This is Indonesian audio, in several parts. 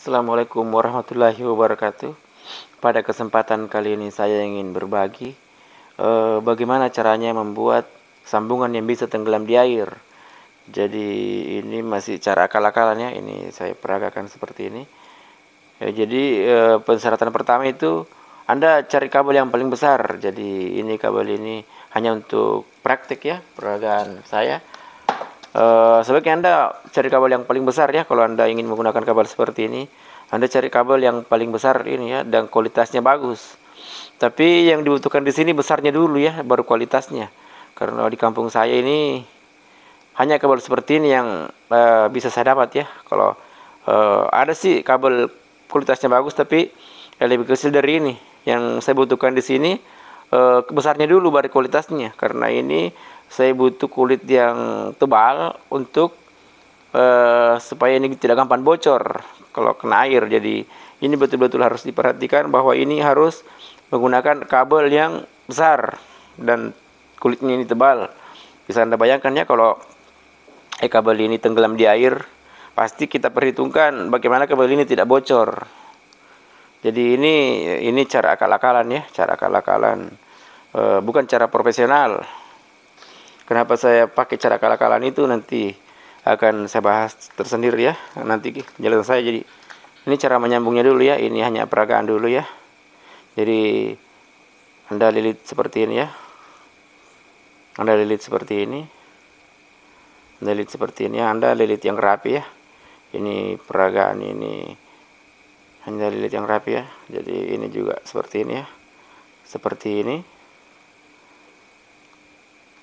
Assalamualaikum warahmatullahi wabarakatuh. Pada kesempatan kali ini saya ingin berbagi bagaimana caranya membuat sambungan yang bisa tenggelam di air. Jadi ini masih cara akal-akalan ya. Ini saya peragakan seperti ini. Jadi persyaratan pertama itu Anda cari kabel yang paling besar. Jadi ini kabel ini hanya untuk praktik ya, peragaan saya. Sebaiknya Anda cari kabel yang paling besar ya. Kalau Anda ingin menggunakan kabel seperti ini, Anda cari kabel yang paling besar ini ya, dan kualitasnya bagus. Tapi yang dibutuhkan di sini besarnya dulu ya, baru kualitasnya. Karena di kampung saya ini hanya kabel seperti ini yang bisa saya dapat ya. Kalau ada sih kabel kualitasnya bagus, tapi lebih kecil dari ini. Yang saya butuhkan di sini besarnya dulu baru kualitasnya. Karena ini saya butuh kulit yang tebal untuk supaya ini tidak gampang bocor kalau kena air. Jadi ini betul-betul harus diperhatikan bahwa ini harus menggunakan kabel yang besar dan kulitnya ini tebal. Bisa Anda bayangkan ya, kalau kabel ini tenggelam di air, pasti kita perhitungkan bagaimana kabel ini tidak bocor. Jadi ini cara akal-akalan ya, cara akal-akalan, bukan cara profesional. Kenapa saya pakai cara akal-akalan itu nanti akan saya bahas tersendiri ya. Nanti penjelasan saya. Jadi ini cara menyambungnya dulu ya. Ini hanya peragaan dulu ya. Jadi Anda lilit seperti ini ya. Anda lilit seperti ini. Anda lilit seperti ini. Anda lilit yang rapi ya. Ini peragaan ini. Anda lilit yang rapi ya. Jadi ini juga seperti ini ya. Seperti ini.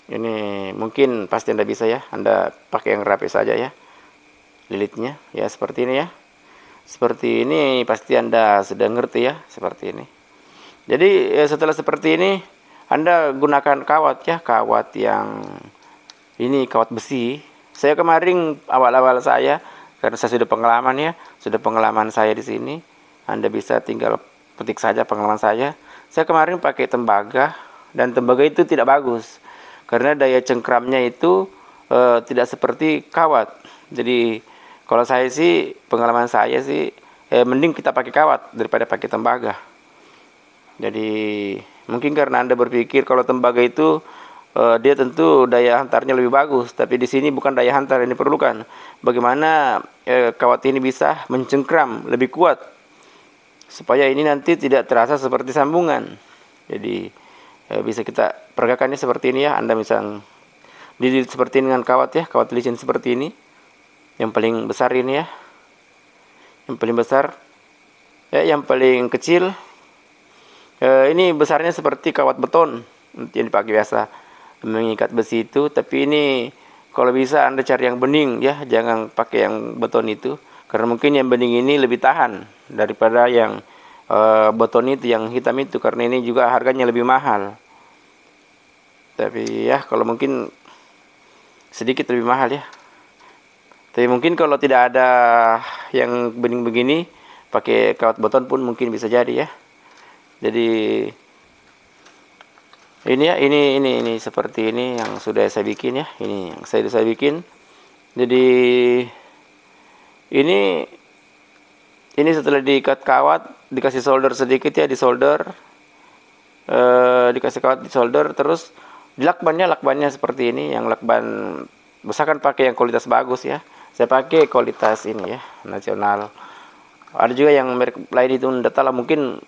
Ini mungkin pasti Anda bisa ya. Anda pakai yang rapi saja ya, lilitnya ya, seperti ini ya. Seperti ini pasti Anda sudah ngerti ya, seperti ini. Jadi setelah seperti ini, Anda gunakan kawat ya, kawat yang ini kawat besi. Saya kemarin awal-awal saya, karena saya sudah pengalaman ya, sudah pengalaman saya di sini. Anda bisa tinggal petik saja pengalaman saya. Saya kemarin pakai tembaga, dan tembaga itu tidak bagus karena daya cengkramnya itu tidak seperti kawat. Jadi kalau saya sih, pengalaman saya sih mending kita pakai kawat daripada pakai tembaga. Jadi mungkin karena Anda berpikir kalau tembaga itu dia tentu daya hantarnya lebih bagus, tapi di sini bukan daya hantar yang diperlukan. Bagaimana kawat ini bisa mencengkram lebih kuat supaya ini nanti tidak terasa seperti sambungan. Jadi bisa kita peragakannya seperti ini ya. Anda bisa dililit seperti ini dengan kawat ya, kawat licin seperti ini. Yang paling besar ini ya, yang paling besar ya, yang paling kecil ini besarnya seperti kawat beton yang dipakai biasa mengikat besi itu. Tapi ini kalau bisa Anda cari yang bening ya, jangan pakai yang beton itu, karena mungkin yang bening ini lebih tahan daripada yang beton itu, yang hitam itu, karena ini juga harganya lebih mahal. Tapi ya kalau mungkin sedikit lebih mahal ya. Tapi mungkin kalau tidak ada yang bening begini, pakai kawat beton pun mungkin bisa jadi ya. Jadi ini ya, ini seperti ini yang sudah saya bikin ya. Ini yang saya bikin. Jadi ini setelah diikat kawat, dikasih solder sedikit ya, dikasih kawat di solder, terus lakbannya seperti ini. Yang lakban usahakan pakai yang kualitas bagus ya. Saya pakai kualitas ini ya, nasional. Ada juga yang merek lain itu Datala, mungkin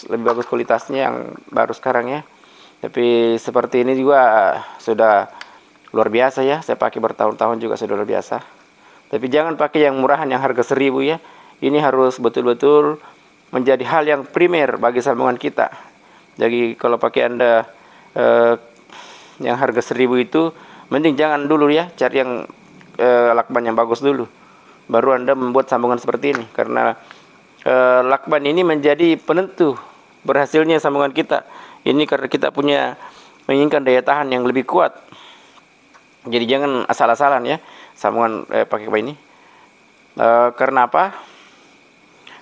lebih bagus kualitasnya yang baru sekarang ya. Tapi seperti ini juga sudah luar biasa ya. Saya pakai bertahun-tahun juga sudah luar biasa. Tapi jangan pakai yang murahan yang harga 1.000 ya. Ini harus betul-betul menjadi hal yang primer bagi sambungan kita. Jadi kalau pakai Anda yang harga 1.000 itu, mending jangan dulu ya, cari yang lakban yang bagus dulu, baru Anda membuat sambungan seperti ini. Karena lakban ini menjadi penentu berhasilnya sambungan kita. Ini karena kita menginginkan daya tahan yang lebih kuat. Jadi jangan asal-asalan ya sambungan pakai ini. Karena apa?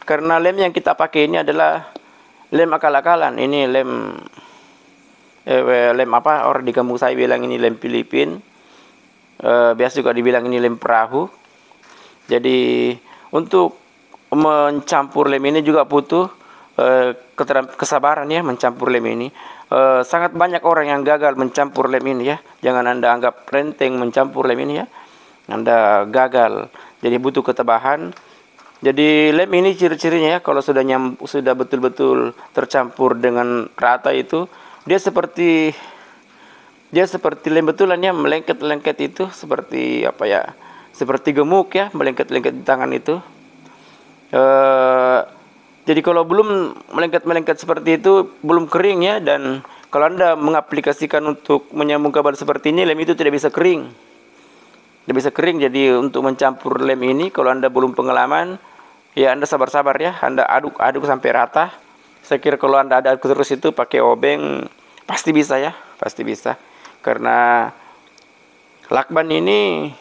Karena lem yang kita pakai ini adalah lem akal-akalan. Ini lem apa, orang di kampung saya bilang ini lem Filipin. Biasa juga dibilang ini lem perahu. Jadi untuk mencampur lem ini juga butuh kesabaran ya, mencampur lem ini. Sangat banyak orang yang gagal mencampur lem ini ya. Jangan Anda anggap renteng mencampur lem ini ya. Anda gagal. Jadi butuh ketabahan. Jadi lem ini ciri-cirinya ya, kalau sudah betul-betul tercampur dengan rata itu, dia seperti lem betulan ya, melengket-lengket itu seperti apa ya? Seperti gemuk ya, melengket-lengket di tangan itu. Jadi kalau belum melengket-melengket seperti itu, belum kering ya, dan kalau Anda mengaplikasikan untuk menyambung kabel seperti ini, lem itu tidak bisa kering. Tidak bisa kering, jadi untuk mencampur lem ini, kalau Anda belum pengalaman, ya Anda sabar-sabar ya, Anda aduk sampai rata. Saya kira kalau Anda aduk terus itu pakai obeng, pasti bisa ya, pasti bisa. Karena lakban ini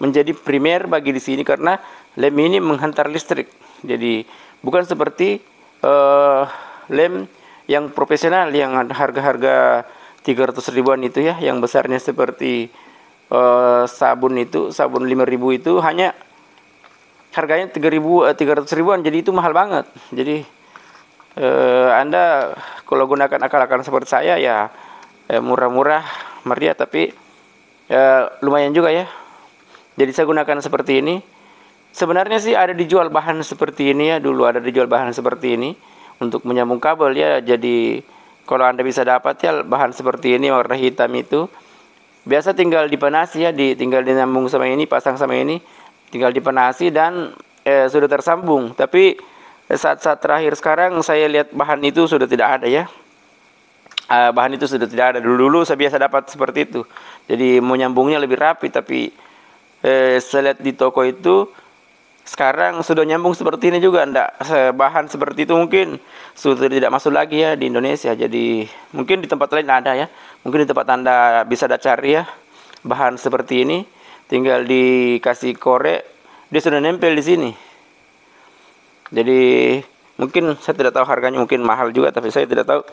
menjadi primer bagi di sini karena lem ini menghantar listrik. Jadi bukan seperti lem yang profesional yang harga-harga 300 ribuan itu ya, yang besarnya seperti sabun 5.000 itu hanya harganya 300 ribuan, jadi itu mahal banget. Jadi Anda kalau gunakan akal-akalan seperti saya ya murah-murah meriah, tapi lumayan juga ya. Jadi saya gunakan seperti ini. Sebenarnya sih ada dijual bahan seperti ini ya, dulu ada dijual bahan seperti ini untuk menyambung kabel ya. Jadi kalau Anda bisa dapat ya bahan seperti ini warna hitam itu, biasa tinggal dipanasi ya, tinggal disambung sama ini, pasang sama ini, tinggal dipanasi dan sudah tersambung. Tapi saat-saat terakhir sekarang saya lihat bahan itu sudah tidak ada ya. Bahan itu sudah tidak ada. Dulu saya biasa dapat seperti itu. Jadi mau nyambungnya lebih rapi, tapi saya lihat di toko itu sekarang sudah nyambung seperti ini juga. Bahan seperti itu mungkin sudah tidak masuk lagi ya di Indonesia. Jadi mungkin di tempat lain ada ya. Mungkin di tempat Anda bisa cari ya bahan seperti ini. Tinggal dikasih korek, dia sudah nempel di sini. Jadi mungkin saya tidak tahu harganya, mungkin mahal juga, tapi saya tidak tahu.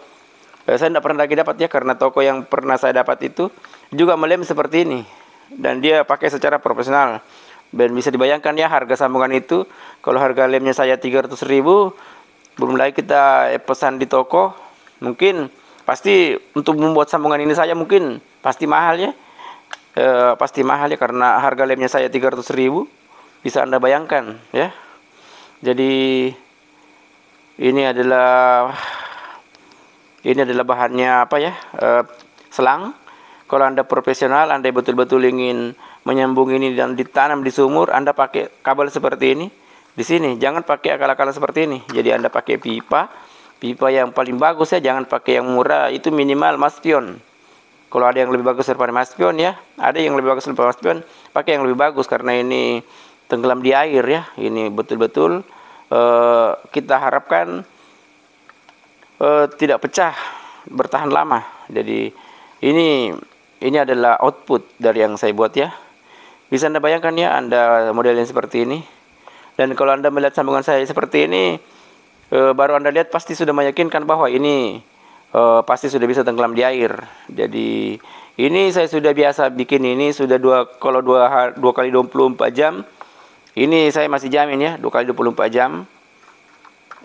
Saya tidak pernah lagi dapat ya, karena toko yang pernah saya dapat itu juga melem seperti ini. Dan dia pakai secara profesional. Dan bisa dibayangkan ya harga sambungan itu. Kalau harga lemnya saya 300 ribu, belum lagi kita pesan di toko, mungkin pasti untuk membuat sambungan ini saya mungkin pasti mahal ya. Pasti mahal ya, karena harga lemnya saya 300 ribu. Bisa Anda bayangkan ya. Jadi ini adalah bahannya apa ya, selang. Kalau Anda profesional, Anda betul-betul ingin menyambung ini dan ditanam di sumur, Anda pakai kabel seperti ini di sini. Jangan pakai akal-akalan seperti ini. Jadi Anda pakai pipa yang paling bagus ya, jangan pakai yang murah. Itu minimal Maspion. Kalau ada yang lebih bagus daripada Maspion ya, ada yang lebih bagus daripada Maspion, pakai yang lebih bagus karena ini tenggelam di air ya. Ini betul-betul kita harapkan tidak pecah, bertahan lama. Jadi ini adalah output dari yang saya buat ya. Bisa Anda bayangkan ya, Anda modelnya seperti ini. Dan kalau Anda melihat sambungan saya seperti ini, baru Anda lihat pasti sudah meyakinkan bahwa ini pasti sudah bisa tenggelam di air. Jadi ini saya sudah biasa bikin ini sudah dua kali 24 jam. Ini saya masih jamin ya, 2 kali 24 jam.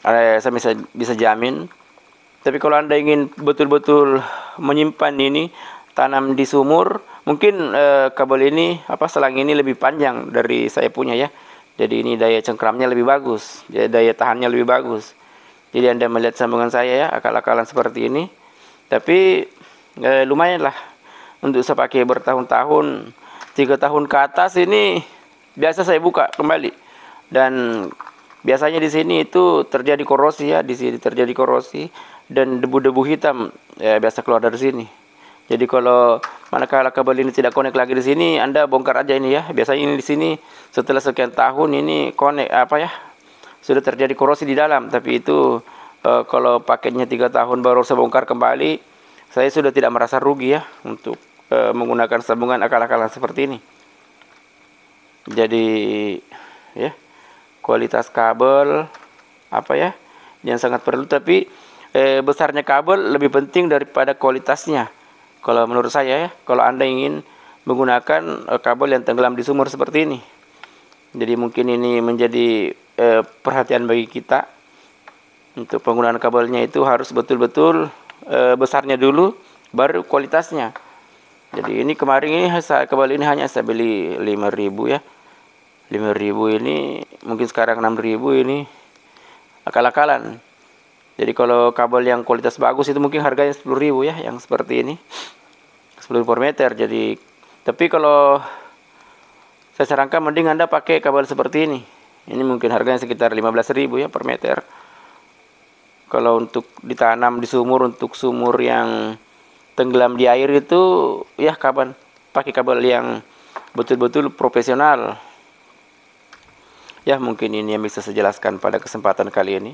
Saya bisa jamin. Tapi kalau Anda ingin betul-betul menyimpan ini, tanam di sumur, mungkin kabel ini selang ini lebih panjang dari saya punya ya. Jadi ini daya cengkramnya lebih bagus, daya tahannya lebih bagus. Jadi Anda melihat sambungan saya ya, akal-akalan seperti ini. Tapi lumayan lah untuk saya pakai bertahun-tahun. 3 tahun ke atas ini biasa saya buka kembali. Dan biasanya di sini itu terjadi korosi ya, di sini terjadi korosi dan debu-debu hitam biasa keluar dari sini. Jadi kalau manakala kabel ini tidak connect lagi di sini, Anda bongkar aja ini ya. Biasanya ini di sini setelah sekian tahun ini connect sudah terjadi korosi di dalam. Tapi itu kalau paketnya 3 tahun baru saya bongkar kembali, saya sudah tidak merasa rugi ya untuk menggunakan sambungan akal-akalan seperti ini. Jadi ya, kualitas kabel yang sangat perlu, tapi besarnya kabel lebih penting daripada kualitasnya. Kalau menurut saya ya, kalau Anda ingin menggunakan kabel yang tenggelam di sumur seperti ini. Jadi mungkin ini menjadi perhatian bagi kita. Untuk penggunaan kabelnya itu harus betul-betul besarnya dulu, baru kualitasnya. Jadi ini kemarin ini kabel ini hanya saya beli 5.000 ya. 5.000 ini mungkin sekarang 6.000, ini akal-akalan. Jadi kalau kabel yang kualitas bagus itu mungkin harganya 10.000 ya, yang seperti ini 10 per meter. Jadi tapi kalau saya sarankan mending Anda pakai kabel seperti ini. Ini mungkin harganya sekitar 15.000 ya per meter. Kalau untuk ditanam di sumur, untuk sumur yang tenggelam di air itu ya kapan pakai kabel yang betul-betul profesional. Ya mungkin ini yang bisa saya jelaskan pada kesempatan kali ini.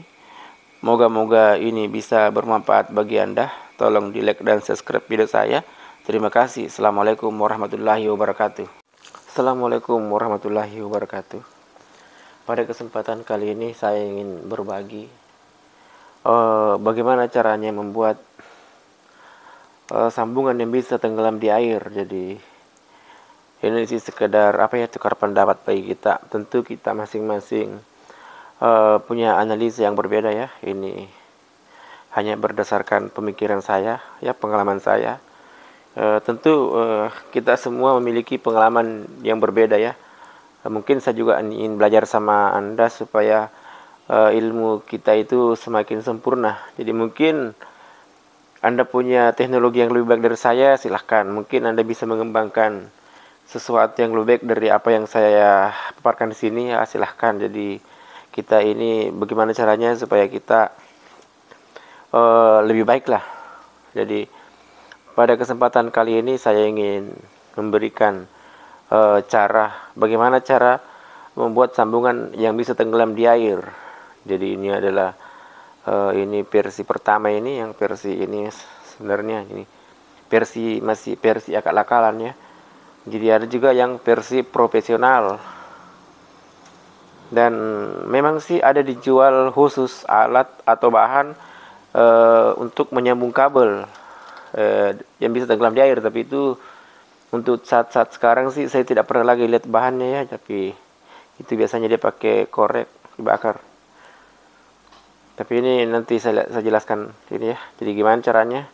Moga-moga ini bisa bermanfaat bagi Anda. Tolong di like dan subscribe video saya. Terima kasih. Assalamualaikum warahmatullahi wabarakatuh. Assalamualaikum warahmatullahi wabarakatuh. Pada kesempatan kali ini saya ingin berbagi bagaimana caranya membuat sambungan yang bisa tenggelam di air. Jadi ini sih sekedar tukar pendapat bagi kita. Tentu kita masing-masing punya analisa yang berbeda ya. Ini hanya berdasarkan pemikiran saya ya, pengalaman saya. Tentu kita semua memiliki pengalaman yang berbeda ya. Mungkin saya juga ingin belajar sama Anda supaya ilmu kita itu semakin sempurna. Jadi mungkin Anda punya teknologi yang lebih baik dari saya, silahkan. Mungkin Anda bisa mengembangkan sesuatu yang lebih baik dari apa yang saya paparkan di sini, ya silahkan. Jadi kita ini bagaimana caranya supaya kita lebih baik lah. Jadi pada kesempatan kali ini saya ingin memberikan bagaimana cara membuat sambungan yang bisa tenggelam di air. Jadi ini adalah ini versi pertama, ini yang versi ini sebenarnya ini masih versi akal-akalan ya. Jadi ada juga yang versi profesional. Dan memang sih ada dijual khusus alat atau bahan untuk menyambung kabel yang bisa tenggelam di air. Tapi itu untuk saat sekarang sih saya tidak pernah lagi lihat bahannya ya. Tapi itu biasanya dia pakai korek dibakar. Tapi ini nanti saya jelaskan ini ya. Jadi gimana caranya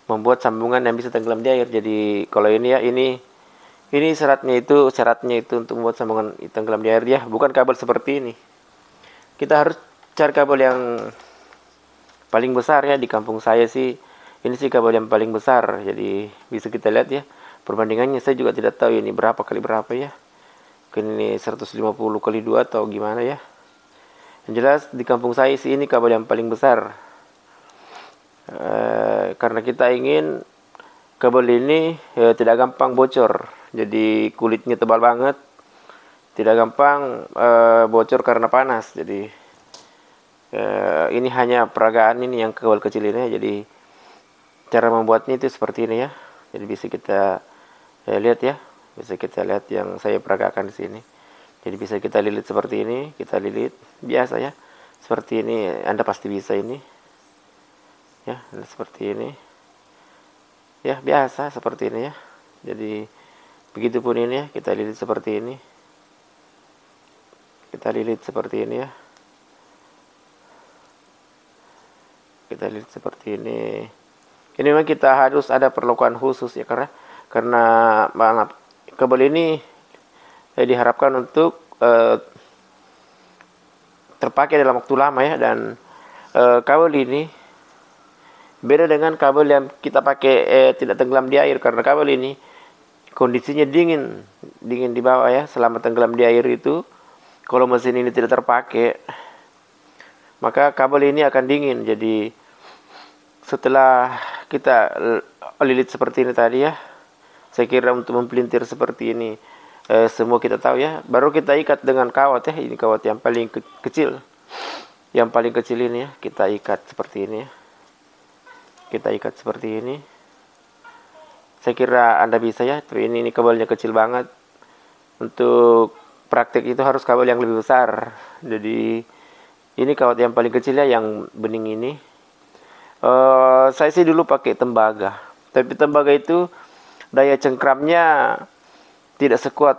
membuat sambungan yang bisa tenggelam di air. Jadi kalau ini ya, ini syaratnya itu untuk membuat sambungan tenggelam di air ya, bukan kabel seperti ini. Kita harus cari kabel yang paling besar ya. Di kampung saya sih ini sih kabel yang paling besar. Jadi bisa kita lihat ya perbandingannya. Saya juga tidak tahu ini berapa kali berapa ya. Mungkin ini 150 kali 2 atau gimana ya. Yang jelas di kampung saya sih ini kabel yang paling besar. Karena kita ingin kabel ini tidak gampang bocor. Jadi kulitnya tebal banget, tidak gampang bocor karena panas. Jadi ini hanya peragaan ini yang kabel kecil ini. Jadi cara membuatnya itu seperti ini ya. Jadi bisa kita lihat ya, bisa kita lihat yang saya peragakan di sini. Jadi bisa kita lilit seperti ini, kita lilit biasa ya, seperti ini. Anda pasti bisa ini, ya, seperti ini, ya biasa seperti ini ya. Jadi begitupun ini ya, kita lilit seperti ini, kita lilit seperti ini ya, kita lilit seperti ini. Ini memang kita harus ada perlakuan khusus ya, karena kabel ini diharapkan untuk terpakai dalam waktu lama ya. Dan kabel ini beda dengan kabel yang kita pakai tidak tenggelam di air, karena kabel ini kondisinya dingin di bawah ya. Selama tenggelam di air itu, kalau mesin ini tidak terpakai, maka kabel ini akan dingin. Jadi setelah kita lilit seperti ini tadi ya, saya kira untuk mempelintir seperti ini semua kita tahu ya, baru kita ikat dengan kawat ya. Ini kawat yang paling kecil, yang paling kecil ini ya, kita ikat seperti ini ya, kita ikat seperti ini. Saya kira Anda bisa ya. Tapi ini kabelnya kecil banget. Untuk praktek itu harus kabel yang lebih besar. Jadi ini kawat yang paling kecil ya, yang bening ini. Saya sih dulu pakai tembaga, tapi tembaga itu daya cengkramnya tidak sekuat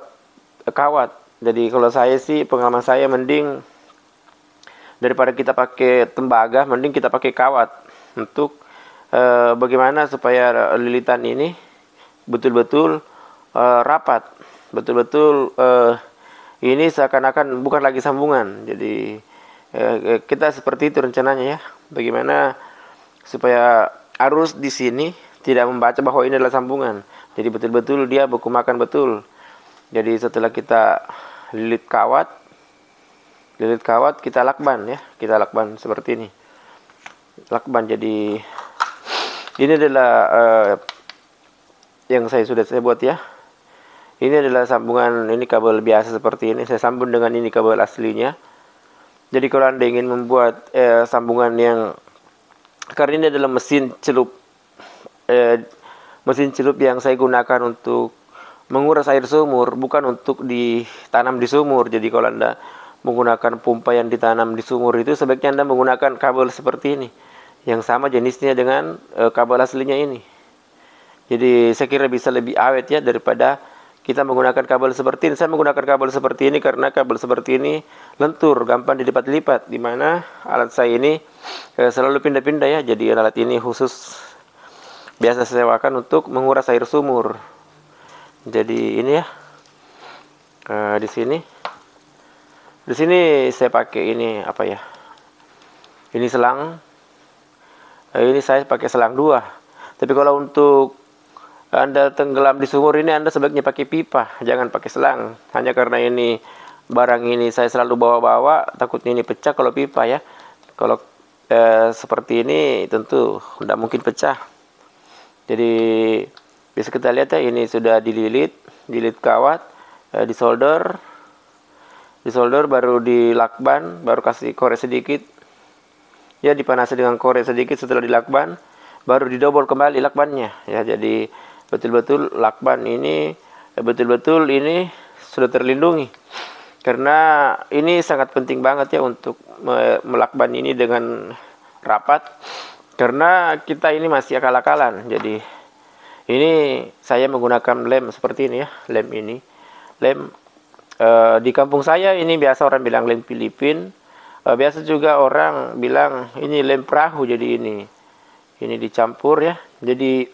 kawat. Jadi kalau saya sih, pengalaman saya mending daripada kita pakai tembaga, mending kita pakai kawat untuk bagaimana supaya lilitan ini betul-betul rapat, betul-betul ini seakan-akan bukan lagi sambungan. Jadi kita seperti itu rencananya ya, bagaimana supaya arus di sini tidak membaca bahwa ini adalah sambungan. Jadi betul-betul dia beku makan betul. Jadi setelah kita lilit kawat kita lakban ya, kita lakban seperti ini, lakban. Jadi ini adalah yang saya buat ya. Ini adalah sambungan, ini kabel biasa seperti ini, saya sambung dengan ini kabel aslinya. Jadi kalau Anda ingin membuat sambungan yang, karena ini adalah mesin celup yang saya gunakan untuk menguras air sumur, bukan untuk ditanam di sumur. Jadi kalau Anda menggunakan pompa yang ditanam di sumur itu, sebaiknya Anda menggunakan kabel seperti ini, yang sama jenisnya dengan kabel aslinya ini. Jadi saya kira bisa lebih awet ya daripada kita menggunakan kabel seperti ini. Saya menggunakan kabel seperti ini karena kabel seperti ini lentur, gampang dilipat-lipat, dimana alat saya ini selalu pindah-pindah ya. Jadi alat ini khusus biasa saya sewakan untuk menguras air sumur. Jadi ini ya, di sini saya pakai ini apa ya, ini selang, ini saya pakai selang 2. Tapi kalau untuk Anda tenggelam di sumur ini, Anda sebaiknya pakai pipa, jangan pakai selang. Hanya karena ini barang ini saya selalu bawa-bawa, takutnya ini pecah kalau pipa ya. Kalau seperti ini tentu tidak mungkin pecah. Jadi bisa kita lihat ya, ini sudah dililit kawat, disolder baru dilakban, baru kasih korek sedikit. Ya, dipanasi dengan korek sedikit. Setelah dilakban, baru didobol kembali lakbannya. Ya, jadi betul-betul lakban ini betul-betul ini sudah terlindungi. Karena ini sangat penting banget ya untuk melakban ini dengan rapat. Karena kita ini masih akal-akalan. Jadi ini saya menggunakan lem seperti ini ya, lem ini. Lem di kampung saya ini biasa orang bilang lem Filipin. Biasa juga orang bilang ini lem perahu. Jadi ini dicampur ya. Jadi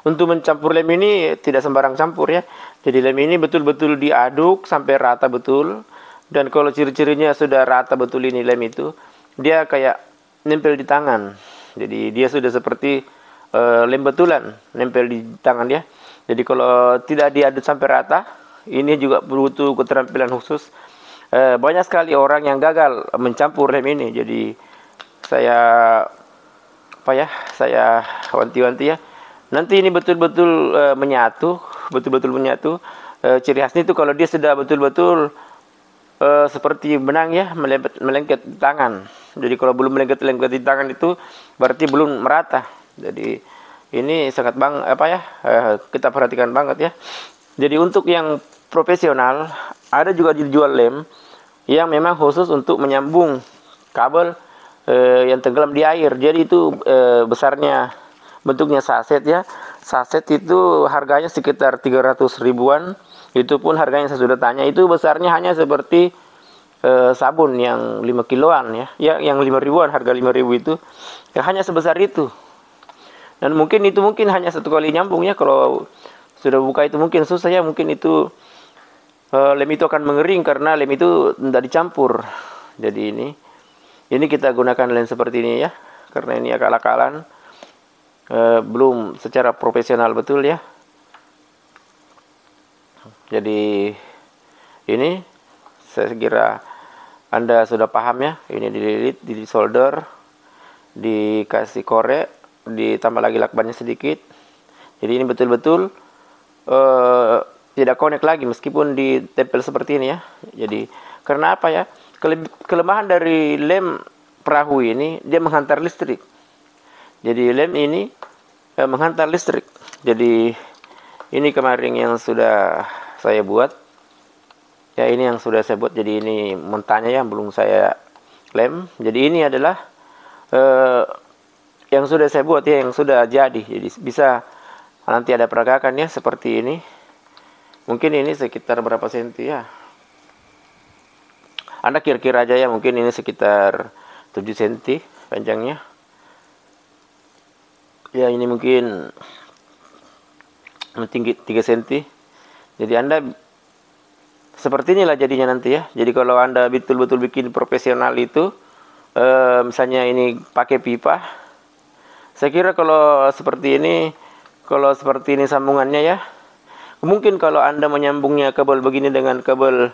untuk mencampur lem ini tidak sembarang campur ya. Jadi lem ini betul-betul diaduk sampai rata betul. Dan kalau ciri-cirinya sudah rata betul ini lem itu, dia kayak nempel di tangan. Jadi dia sudah seperti lem betulan, nempel di tangan ya. Jadi kalau tidak diaduk sampai rata, ini juga butuh keterampilan khusus. Banyak sekali orang yang gagal mencampur lem ini. Jadi saya wanti-wanti ya. Nanti ini betul-betul menyatu. Ciri khasnya itu kalau dia sudah betul-betul seperti benang ya, melengket di tangan. Jadi kalau belum melengket di tangan itu berarti belum merata. Jadi ini sangat kita perhatikan banget ya. Jadi untuk yang profesional, ada juga dijual lem yang memang khusus untuk menyambung kabel yang tenggelam di air. Jadi itu besarnya, bentuknya saset ya. Saset itu harganya sekitar 300 ribuan. Itu pun harganya saya sudah tanya, itu besarnya hanya seperti sabun yang 5 kiloan ya. Ya, yang 5 ribuan, harga 5 ribu itu ya, hanya sebesar itu. Dan mungkin hanya satu kali nyambung ya. Kalau sudah buka itu mungkin susah ya. Mungkin itu lem itu akan mengering karena lem itu tidak dicampur. Jadi ini kita gunakan lem seperti ini ya, karena ini akal-akalan, belum secara profesional betul ya. Jadi ini saya kira Anda sudah paham ya. Ini dililit, disolder, dikasih korek, ditambah lagi lakbannya sedikit. Jadi ini betul-betul tidak connect lagi meskipun ditempel seperti ini ya. Jadi karena apa ya? Kelemahan dari lem perahu ini, dia menghantar listrik. Jadi lem ini menghantar listrik. Jadi ini kemarin yang sudah saya buat. Ya, ini yang sudah saya buat. Jadi ini mentahnya yang belum saya lem. Jadi ini adalah yang sudah saya buat ya, yang sudah jadi. Jadi bisa nanti ada peragakan ya seperti ini. Mungkin ini sekitar berapa senti ya? Anda kira-kira aja ya, mungkin ini sekitar 7 cm panjangnya. Ya, ini mungkin tinggi 3 cm. Jadi Anda seperti inilah jadinya nanti ya. Jadi kalau Anda betul-betul bikin profesional itu, misalnya ini pakai pipa, saya kira kalau seperti ini sambungannya ya, mungkin kalau Anda menyambungnya kabel begini dengan kabel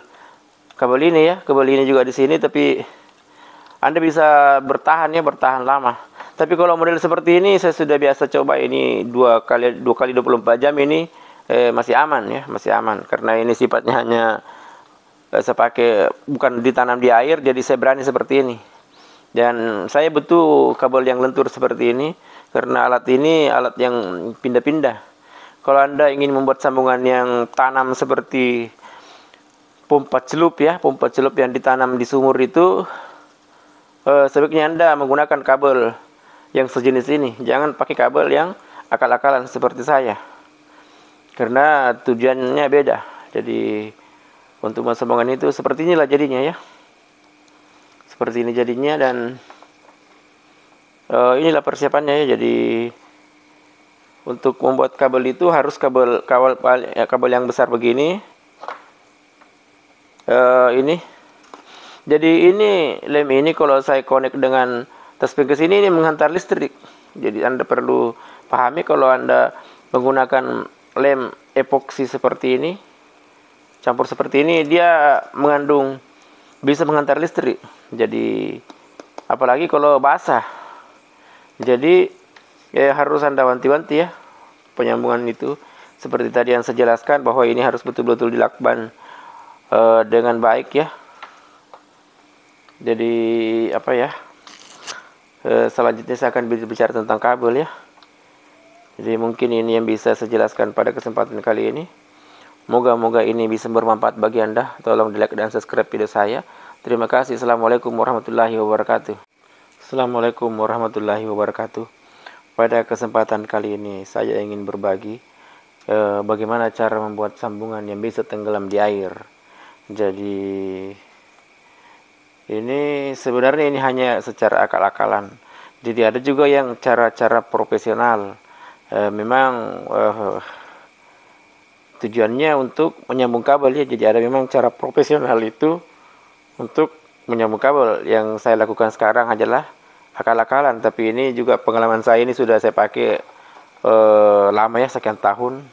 ini ya, kabel ini juga di sini, tapi Anda bisa bertahan lama. Tapi kalau model seperti ini saya sudah biasa coba, ini 2 kali 24 jam ini masih aman ya, masih aman, karena ini sifatnya hanya saya pakai, bukan ditanam di air, jadi saya berani seperti ini. Dan saya butuh kabel yang lentur seperti ini, karena alat ini alat yang pindah-pindah. Kalau Anda ingin membuat sambungan yang tanam seperti pompa celup ya, pompa celup yang ditanam di sumur itu, sebaiknya Anda menggunakan kabel yang sejenis ini. Jangan pakai kabel yang akal-akalan seperti saya, karena tujuannya beda. Jadi untuk sambungan itu seperti inilah jadinya ya. Seperti ini jadinya, dan inilah persiapannya ya. Jadi untuk membuat kabel itu harus kabel yang besar begini. Ini. Jadi ini lem ini kalau saya connect dengan tasbih ke sini, ini menghantar listrik. Jadi Anda perlu pahami, kalau Anda menggunakan lem epoksi seperti ini, campur seperti ini, dia bisa menghantar listrik. Jadi apalagi kalau basah. Jadi harus Anda wanti-wanti ya penyambungan itu. Seperti tadi yang saya jelaskan, bahwa ini harus betul-betul dilakban dengan baik ya. Jadi apa ya, selanjutnya saya akan berbicara tentang kabel ya. Jadi mungkin ini yang bisa saya jelaskan pada kesempatan kali ini. Moga-moga ini bisa bermanfaat bagi Anda. Tolong di like dan subscribe video saya. Terima kasih. Assalamualaikum warahmatullahi wabarakatuh. Assalamualaikum warahmatullahi wabarakatuh. Pada kesempatan kali ini saya ingin berbagi bagaimana cara membuat sambungan yang bisa tenggelam di air. Jadi ini sebenarnya ini hanya secara akal-akalan. Jadi ada juga yang cara-cara profesional. Memang tujuannya untuk menyambung kabel ya. Jadi ada memang cara profesional itu untuk menyambung kabel. Yang saya lakukan sekarang adalah akal-akalan, tapi ini juga pengalaman saya, ini sudah saya pakai lama ya, sekian tahun.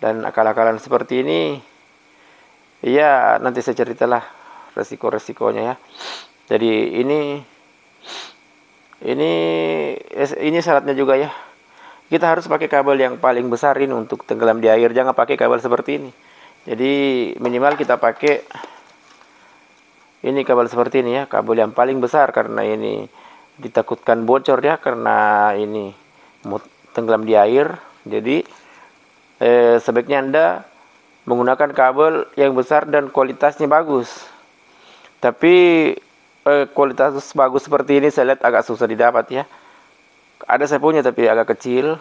Dan akal-akalan seperti ini ya nanti saya ceritalah resiko-resikonya ya. Jadi ini syaratnya juga ya. Kita harus pakai kabel yang paling besar ini untuk tenggelam di air. Jangan pakai kabel seperti ini. Jadi minimal kita pakai ini kabel seperti ini ya, kabel yang paling besar, karena ini ditakutkan bocor ya, karena ini mau tenggelam di air. Jadi sebaiknya Anda menggunakan kabel yang besar dan kualitasnya bagus. Tapi kualitas bagus seperti ini saya lihat agak susah didapat ya. Ada saya punya tapi agak kecil.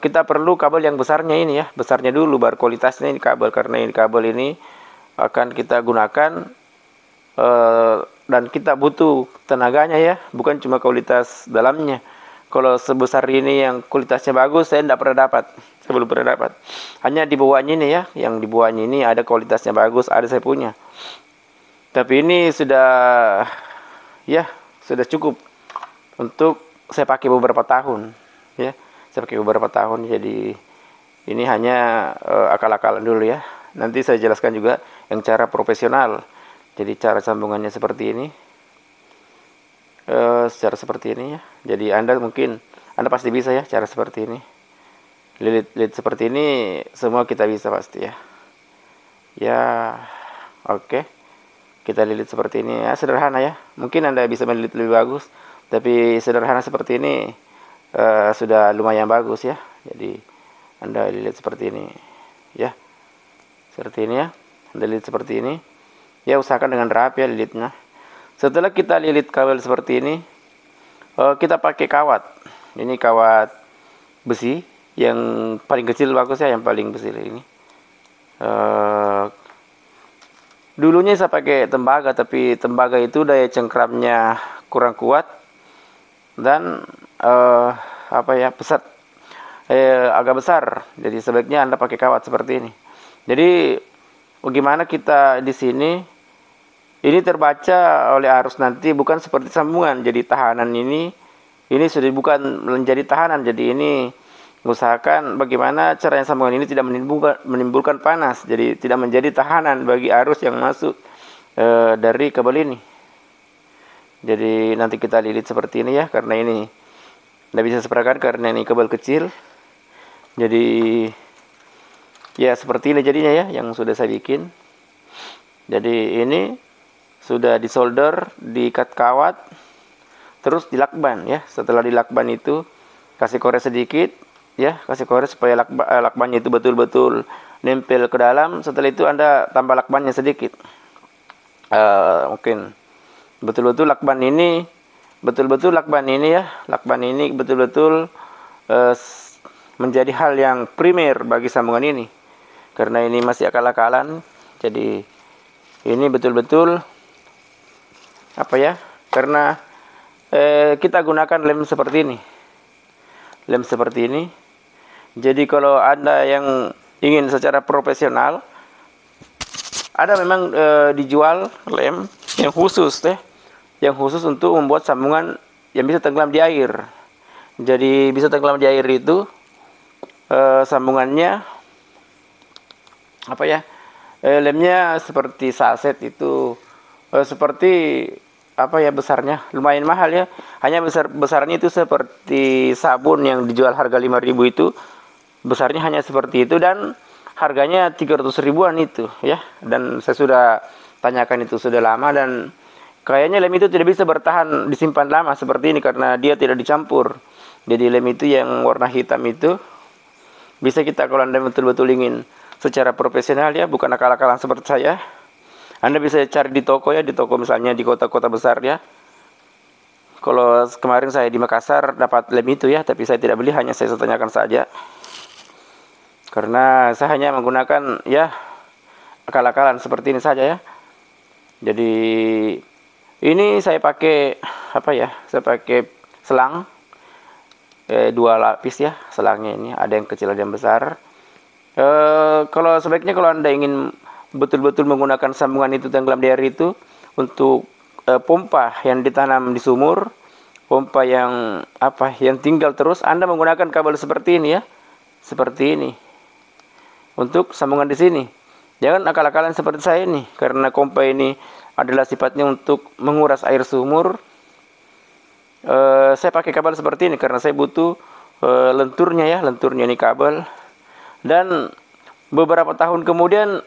Kita perlu kabel yang besarnya ini ya, besarnya dulu baru kualitasnya ini kabel, karena ini kabel ini akan kita gunakan dan kita butuh tenaganya ya, bukan cuma kualitas dalamnya. Kalau sebesar ini yang kualitasnya bagus, saya tidak pernah dapat, saya belum pernah dapat. Hanya di bawahnya ini ya, yang di bawahnya ini ada kualitasnya bagus, ada saya punya. Tapi ini sudah cukup untuk saya pakai beberapa tahun ya. Saya pakai beberapa tahun, jadi ini hanya akal-akalan dulu ya. Nanti saya jelaskan juga yang cara profesional. Jadi cara sambungannya seperti ini, secara seperti ini ya. Jadi Anda pasti bisa ya cara seperti ini. Lilit seperti ini semua kita bisa pasti ya. Ya, oke. Kita lilit seperti ini ya, sederhana ya. Mungkin Anda bisa melilit lebih bagus, tapi sederhana seperti ini sudah lumayan bagus ya. Jadi Anda lilit seperti ini ya, seperti ini ya. Anda lilit seperti ini ya, usahakan dengan rapi ya lilitnya. Setelah kita lilit kabel seperti ini, kita pakai kawat. Ini kawat besi yang paling kecil bagus ya, yang paling besi ini. Dulunya saya pakai tembaga, tapi tembaga itu daya cengkramnya kurang kuat dan agak besar. Jadi sebaiknya Anda pakai kawat seperti ini. Jadi bagaimana kita di sini, ini terbaca oleh arus nanti bukan seperti sambungan. Jadi tahanan ini sudah bukan menjadi tahanan. Jadi ini usahakan bagaimana caranya sambungan ini tidak menimbulkan panas. Jadi tidak menjadi tahanan bagi arus yang masuk dari kabel ini. Jadi nanti kita lilit seperti ini ya, karena ini tidak bisa sepakat karena ini kabel kecil. Jadi ya seperti ini jadinya ya yang sudah saya bikin. Jadi ini sudah disolder, diikat kawat, terus dilakban ya. Setelah dilakban itu kasih korek sedikit ya, kasih korek supaya lakbannya itu betul-betul nempel ke dalam. Setelah itu Anda tambah lakbannya sedikit. Mungkin betul-betul lakban ini ya, lakban ini betul-betul menjadi hal yang primer bagi sambungan ini, karena ini masih akal-akalan. Jadi ini betul-betul karena kita gunakan lem seperti ini. Jadi kalau Anda yang ingin secara profesional, ada memang dijual lem yang khusus untuk membuat sambungan yang bisa tenggelam di air. Jadi bisa tenggelam di air itu sambungannya lemnya seperti saset itu, seperti besarnya lumayan mahal ya. Hanya besarnya itu seperti sabun yang dijual harga 5.000 itu, besarnya hanya seperti itu dan harganya 300 ribuan itu ya. Dan saya sudah tanyakan itu sudah lama, dan kayaknya lem itu tidak bisa bertahan disimpan lama seperti ini karena dia tidak dicampur. Jadi lem itu yang warna hitam itu bisa kita, kalau Anda betul-betul ingin secara profesional ya, bukan akal-akalan seperti saya, Anda bisa cari di toko ya, di toko misalnya di kota-kota besar ya. Kalau kemarin saya di Makassar dapat lem itu ya, tapi saya tidak beli, hanya saya tanyakan saja. Karena saya hanya menggunakan ya akal-akalan seperti ini saja ya. Jadi ini saya pakai saya pakai selang 2 lapis ya, selangnya ini ada yang kecil ada yang besar. Kalau sebaiknya kalau Anda ingin betul-betul menggunakan sambungan itu tenggelam di air itu untuk pompa yang ditanam di sumur, pompa yang yang tinggal terus, Anda menggunakan kabel seperti ini ya, seperti ini untuk sambungan di sini. Jangan akal-akalan seperti saya ini, karena pompa ini adalah sifatnya untuk menguras air sumur. Saya pakai kabel seperti ini karena saya butuh lenturnya ini kabel. Dan beberapa tahun kemudian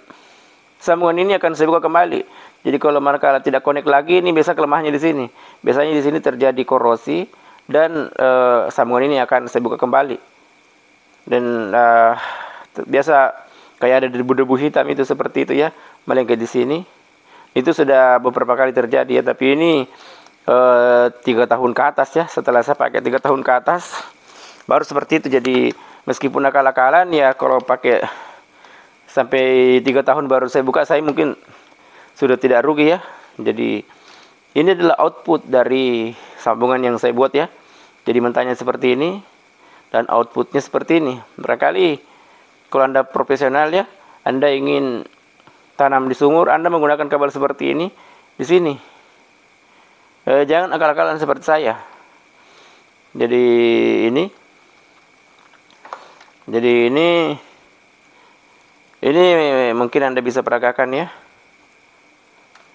sambungan ini akan saya buka kembali. Jadi kalau manakala tidak connect lagi, ini biasa kelemahannya di sini. Biasanya di sini terjadi korosi dan sambungan ini akan saya buka kembali. Dan biasa kayak ada debu-debu hitam itu seperti itu ya, melengket di sini. Itu sudah beberapa kali terjadi ya, tapi ini 3 tahun ke atas ya. Setelah saya pakai 3 tahun ke atas baru seperti itu. Jadi meskipun akal-akalan ya, kalau pakai sampai 3 tahun baru saya buka, saya mungkin sudah tidak rugi ya. Jadi ini adalah output dari sambungan yang saya buat ya. Jadi mentahnya seperti ini dan outputnya seperti ini. Barangkali kalau Anda profesional ya, Anda ingin tanam di sumur, Anda menggunakan kabel seperti ini di sini. Jangan akal-akalan seperti saya. Jadi ini mungkin Anda bisa peragakan ya.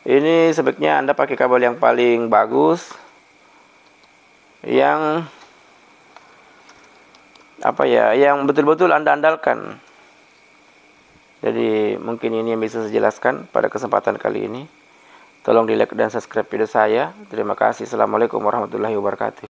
Ini sebaiknya Anda pakai kabel yang paling bagus, yang yang betul-betul Anda andalkan. Jadi mungkin ini yang bisa saya jelaskan pada kesempatan kali ini. Tolong di like dan subscribe video saya. Terima kasih. Assalamualaikum warahmatullahi wabarakatuh.